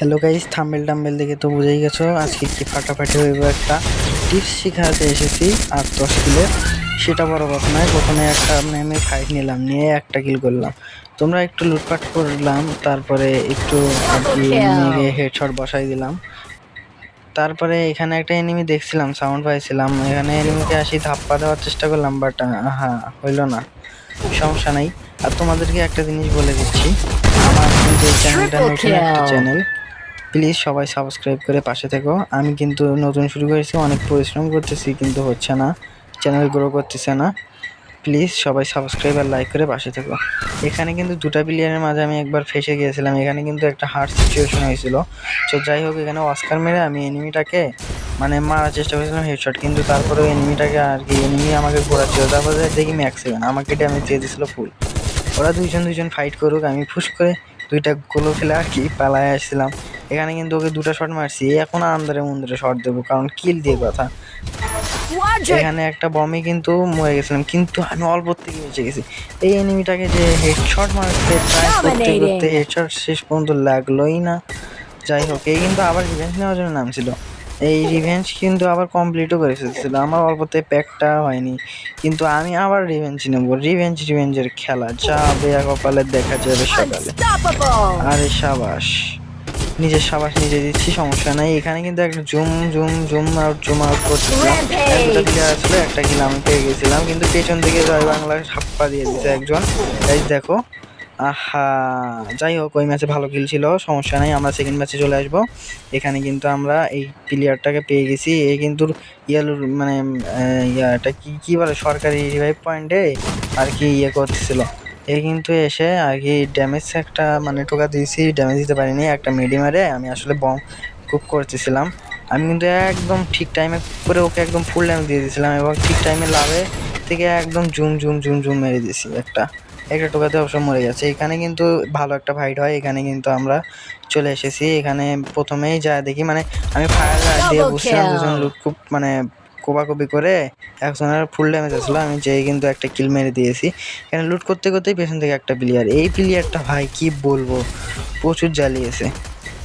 Hello guys, thumbnail tumble দেখে তো বুঝেই গেছো আজকে কি ফাটাফাটি হইব। একটা টিপস শিখাতে এসেছি 8-10 কিলের। সেটা বড় কথা নয়, প্রথমে একটা আমি ফাইট নিলাম, নিয়ে একটা কিল করলাম। তোমরা একটু লুটপাট করলাম, তারপরে একটু আর কি এনিমিকে হেডশট বসাই দিলাম। তারপরে এখানে একটা এনিমি দেখছিলাম, সাউন্ড পাইছিলাম, এখানে এনিমিকে আসি ধাপ্পা দেওয়ার চেষ্টা করলাম, বাট হইলো না। সমস্যা নাই। আর তোমাদেরকে একটা জিনিস বলে দিচ্ছি, আমার কিন্তু এই চ্যানেলটা নতুন একটা চ্যানেল, প্লিজ সবাই সাবস্ক্রাইব করে পাশে থেকো। আমি কিন্তু নতুন শুরু করেছি, অনেক পরিশ্রম করতেছি কিন্তু হচ্ছে না, চ্যানেল গ্রো করতেছে না। প্লিজ সবাই সাবস্ক্রাইব আর লাইক করে পাশে থেকো। এখানে কিন্তু দুটা প্লেয়ারের মাঝে আমি একবার ফেসে গিয়েছিলাম, এখানে কিন্তু একটা হার্ড সিচুয়েশন হয়েছিল। তো যাই হোক, এখানে অস্কার মেরে আমি এনিমিটাকে মারার চেষ্টা করেছিলাম হেডশট, কিন্তু তারপরেও এনিমিটাকে আর কি এনিমি আমাকে ঘোরাচ্ছিল। তারপরে দেখি ম্যাক্স 7 আমাকে ড্যামেজ দিয়ে দিয়েছিল ফুল। ওরা দুইজন ফাইট করুক, আমি ফুস করে দুইটা গোলো ফেলে আর কি পালায় আসছিলাম। এখানে কিন্তু ওকে দুটা শট মারছি, এখন আন্দারে মন্দিরে শট দেবো, কারণ কিল দিয়ে কথা। এখানে একটা বমে কিন্তু মরে গেছিলাম, কিন্তু আমি অল্প থেকে বেঁচে গেছি। এই এনিমিটাকে যে হেডশট মারতে ট্রাই করতে করতে হেডশট শেষ পর্যন্ত লাগলোই না। যাই হোক, এই কিন্তু আবার রিভেঞ্জ নেওয়ার জন্য নামছিল। এই রিভেঞ্জ কিন্তু আবার কমপ্লিটও করে ফেলছিল, আমার অল্পতে প্যাকটা হয়নি, কিন্তু আমি আবার রিভেঞ্জ নেব। রিভেঞ্জের খেলা যাবে কপালে, দেখা যাবে সকালে। আরে সাবাস, নিজের সাবাস নিজে দিচ্ছি, সমস্যা নাই। এখানে কিন্তু একটা জুম আউট করতেছিলাম, দুটা প্লেয়ার আসলে একটা কিল আমি পেয়ে গেছিলাম, কিন্তু পেছন থেকে জয় বাংলা ছাপ্পা দিয়ে দিচ্ছে একজন। গাইস দেখো, আহা। যাই হোক, ওই ম্যাচে ভালো কিল ছিল, সমস্যা নাই, আমরা সেকেন্ড ম্যাচে চলে আসবো। এখানে কিন্তু আমরা এই প্লেয়ারটাকে পেয়ে গেছি, এই কিন্তু ইয়ালুর এটা কি বলে, সরকারি রিভাইভ পয়েন্টে আর কি করতেছিল। এই কিন্তু এসে আর কি ড্যামেজ একটা টোকা দিয়েছি, ড্যামেজ দিতে পারিনি, একটা মেরে আমি আসলে বম কুক করতেছিলাম। আমি কিন্তু একদম ঠিক টাইমে করে ওকে একদম ফুল ড্যামেজ দিয়ে দিয়েছিলাম, এবং ঠিক টাইমে লাভে থেকে একদম জুম মেরে দিয়েছি। একটা টোকাতে অবশ্য মরে গেছে। এখানে কিন্তু ভালো একটা ফাইট হয়, এখানে কিন্তু আমরা চলে এসেছি। এখানে প্রথমেই যা দেখি, আমি ফায়ার দিয়ে বসছিলাম, দুজন লুট খুব কোপাকুপি করে একজনের ফুল ড্যামেজ আসলো, আমি যেই কিন্তু একটা কিল মেরে দিয়েছি। এখানে লুট করতে করতেই পেছন থেকে একটা প্লেয়ার, এই প্লেয়ারটা ভাই কি বলবো, প্রচুর জ্বালিয়েছে।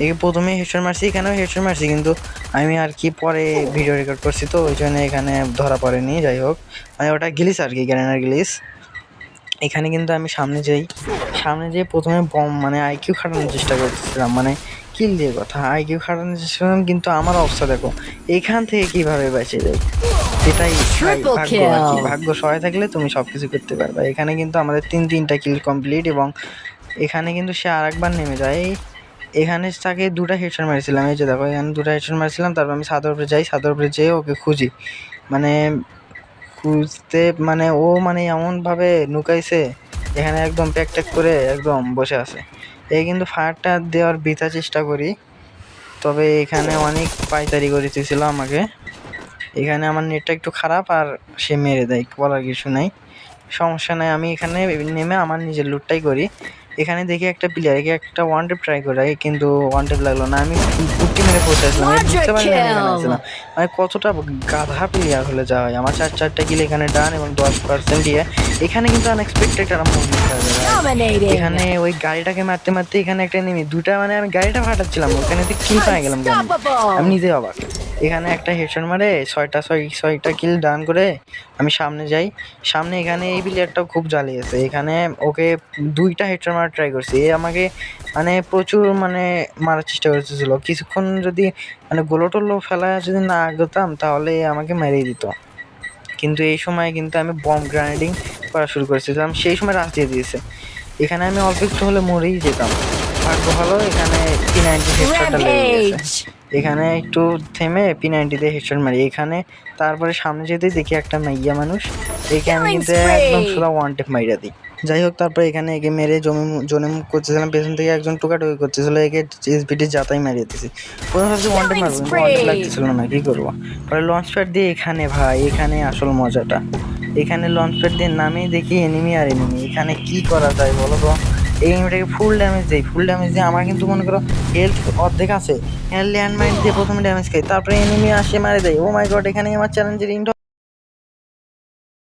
একে প্রথমে হেডশট মারছি, এখানেও হেডশট মারছি, কিন্তু আমি আর কি পরে ভিডিও রেকর্ড করছি, তো ওই জন্য এখানে ধরা পড়েনি। যাই হোক, ওটা গিলিস আর কি, গ্যারেনার গিলিস। এখানে কিন্তু আমি সামনে যেয়ে প্রথমে বম আইকিউ খাটানোর চেষ্টা করতেছিলাম, কিল দিয়ে কথা, আইকিউ খাটানোর চেষ্টা করলাম, কিন্তু আমার অবস্থা দেখো, এখান থেকে কিভাবে বেঁচে যাই। এটাই ভাগ্য আর কি, ভাগ্য সহায় থাকলে তুমি সবকিছু করতে পারবে। এখানে কিন্তু আমাদের তিনটা কিল কমপ্লিট, এবং এখানে কিন্তু সে আরেকবার নেমে যায়। এখানে তাকে দুটা হেডশট মারছিলাম, এই যে দেখো, এখানে দুটা হেডশট মারছিলাম। তারপর আমি ছাদের উপরে যাই, ছাদের উপরে যেয়ে ওকে খুঁজি, খুঁজতে ও এমনভাবে নুকাইছে, এখানে একদম প্যাক করে একদম বসে আছে। এই কিন্তু ফায়ারটা দেওয়ার বৃথা চেষ্টা করি, তবে এখানে অনেক পাইতারি করিতেছিল আমাকে। এখানে আমার নেটটা একটু খারাপ, আর সে মেরে দেয়, বলার কিছু নাই, সমস্যা নাই। আমি এখানে নেমে আমার নিজের লুটটাই করি। এখানে দেখি একটা প্লেয়ারকে একটা ওয়ান টেপ ট্রাই করে, কিন্তু ওয়ান টেপ লাগলো না, আমি 50 মেরে পৌঁছাইছিলাম, বুঝতে পারি না এখানে ছিলাম। কতটা গাধা প্লেয়ার হলে যা হয়। আমার চারটা কিল এখানে ডান, এবং 10% দিয়ে এখানে কিন্তু আনএক্সপেক্টেড একটা মুভমেন্ট হয়ে যায়। এখানে ওই গাড়িটাকে মারতে মারতে এখানে একটা নেমে দুটা আমি গাড়িটা ফাটাচ্ছিলাম, ওখানে কিল পাই গেলাম, আমি নিজে অবাক। এখানে একটা হেডশট মারে ছয়টা কিল ডান করে আমি সামনে যাই। সামনে এখানে এই প্লেয়ারটাও খুব জ্বালিয়েছে, এখানে ওকে দুইটা হেডশট মারা ট্রাই করছে, এ আমাকে প্রচুর মারার চেষ্টা করতেছিল। কিছুক্ষণ যদি গোলো টোলো ফেলা যদি না আগতাম, তাহলে আমাকে মেরেই দিত। কিন্তু এই সময় কিন্তু আমি বম গ্রেনেডিং করা শুরু করেছিলাম, সেই সময় রাশ দিয়ে দিয়েছে। এখানে আমি অল্প একটু হলে মরেই যেতাম। ভাগ্য ভালো, এখানে P90 হেডশটটা লেগে গেছে। এখানে একটু থেমে P90 দিয়ে হেডশট মারি। এখানে তারপরে সামনে যেতেই দেখি একটা মাইয়া মানুষ, একে আমি কিন্তু একদম সোজা ওয়ান টেপ মাইরা দিই। যাই হোক, তারপরে এখানে একে মেরে জনে মুখ করতেছিলাম, পেছন থেকে একজন টোকাটুকি করতেছিল, একে স্পিডে যাতাই মারিয়ে দিয়েছি। প্রথমে ভাবছি ওয়ান টেপ মারবো, কিন্তু ওয়ান টেপ লাগতেছিল না, কি করবো। পরে লঞ্চ প্যাড দিয়ে এখানে ভাই, এখানে আসল মজাটা। এখানে লঞ্চ প্যাড দিয়ে নামেই দেখি এনিমি আর এনিমি, এখানে কি করা যায় বলো তো। এই এনিমিটাকে ফুল ড্যামেজ দিয়ে আমার কিন্তু মনে করো হেলথ অর্ধেক আছে, ল্যান্ড মাইন দিয়ে প্রথমে ড্যামেজ খাই, তারপরে এনিমি আসে মারে দেয়। ও মাই গড, এখানে আমার চ্যালেঞ্জের